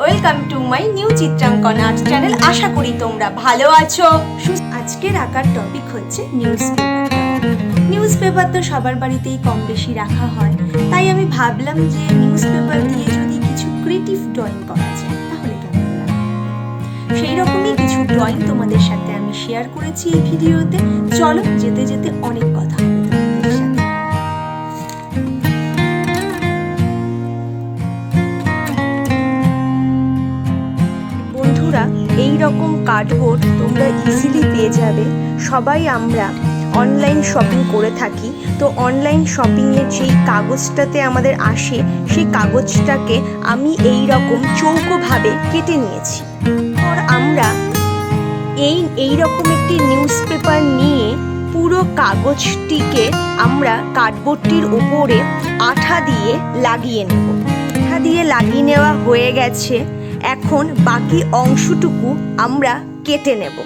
Welcome to my new চিত্রাঙ্কন art channel. আশা করি তোমরা ভালো আছো। আজকের আঁকার টপিক হচ্ছে নিউজ পেপার তো সবার বাড়িতেই কম বেশি রাখা হয়, তাই আমি ভাবলাম যে নিউজ পেপার দিয়ে যদি কিছু ক্রিয়েটিভ ড্রয়িং করা যায় তাহলে কেমন লাগে। সেই রকমই কিছু ড্রয়িং তোমাদের সাথে আমি শেয়ার করেছি এই ভিডিওতে। চলো যেতে যেতে অনেক কথা হবে তোমাদের সাথে। এই রকম কার্ডবোর্ড তোমরা ইজিলি পেয়ে যাবে। সবাই আমরা অনলাইন শপিং করে থাকি, তো অনলাইন শপিংয়ে যেই কাগজটাতে আমাদের আসে সেই কাগজটাকে আমি এই রকম চৌকোভাবে কেটে নিয়েছি। আর আমরা এই রকম একটি নিউজ পেপার নিয়ে পুরো কাগজটিকে আমরা কার্ডবোর্ডটির উপরে আঠা দিয়ে লাগিয়ে নেব। আঠা দিয়ে লাগিয়ে নেওয়া হয়ে গেছে, এখন বাকি অংশটুকু আমরা কেটে নেব।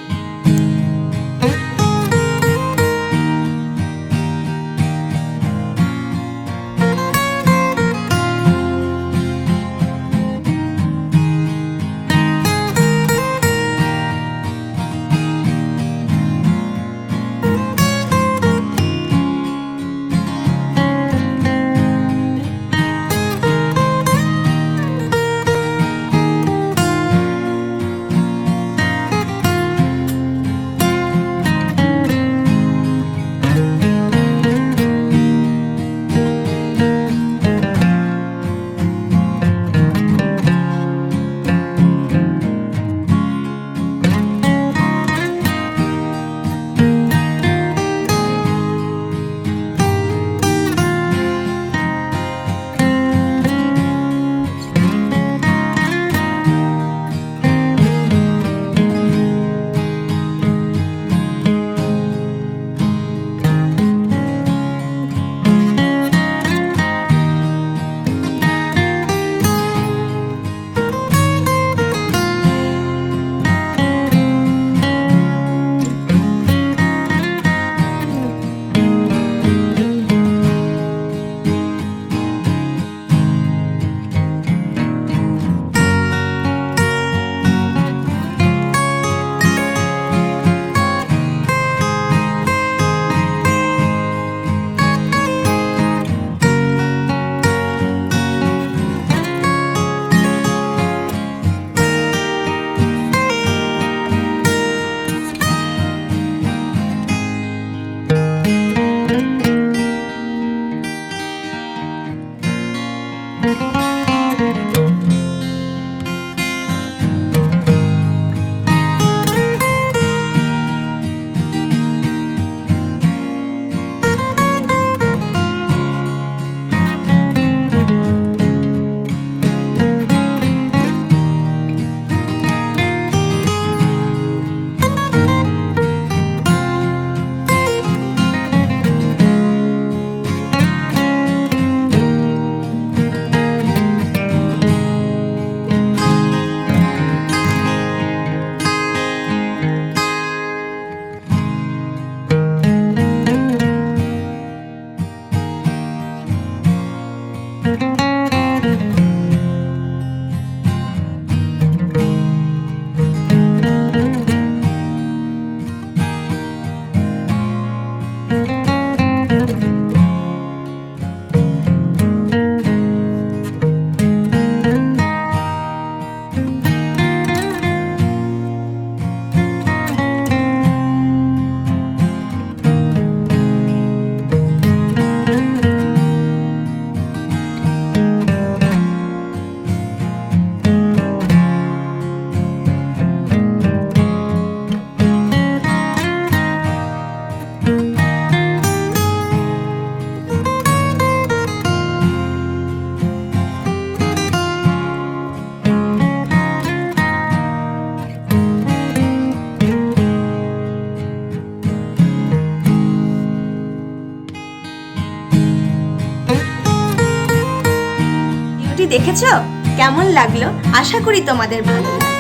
দেখেছো কেমন লাগলো? আশা করি তোমাদের ভালো লাগলো।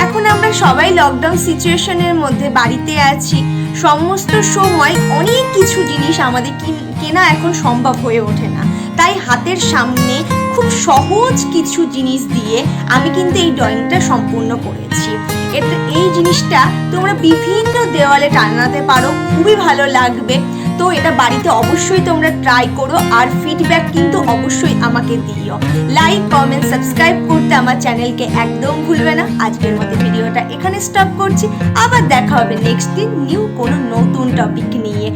এখন আমরা সবাই লকডাউন সিচুয়েশনের মধ্যে বাড়িতে আছি, সমস্ত সময় অনেক কিছু জিনিস আমাদের কেনা এখন সম্ভব হয়ে ওঠে না, তাই হাতের সামনে খুব সহজ কিছু জিনিস দিয়ে আমি কিন্তু এই ড্রয়িংটা সম্পূর্ণ করেছি। এই জিনিসটা তোমরা বিভিন্ন দেওয়ালে টানাতে পারো, খুবই ভালো লাগবে। তো এটা বাড়িতে অবশ্যই তোমরা ট্রাই করো, আর ফিডব্যাক কিন্তু অবশ্যই আমাকে দিও। লাইক, কমেন্ট, সাবস্ক্রাইব করতে আমার চ্যানেলকে একদম ভুলবে না। আজকের মতো ভিডিওটা এখানে স্টপ করছি, আবার দেখা হবে নেক্সট দিন নিউ কোনো নতুন টপিক নিয়ে।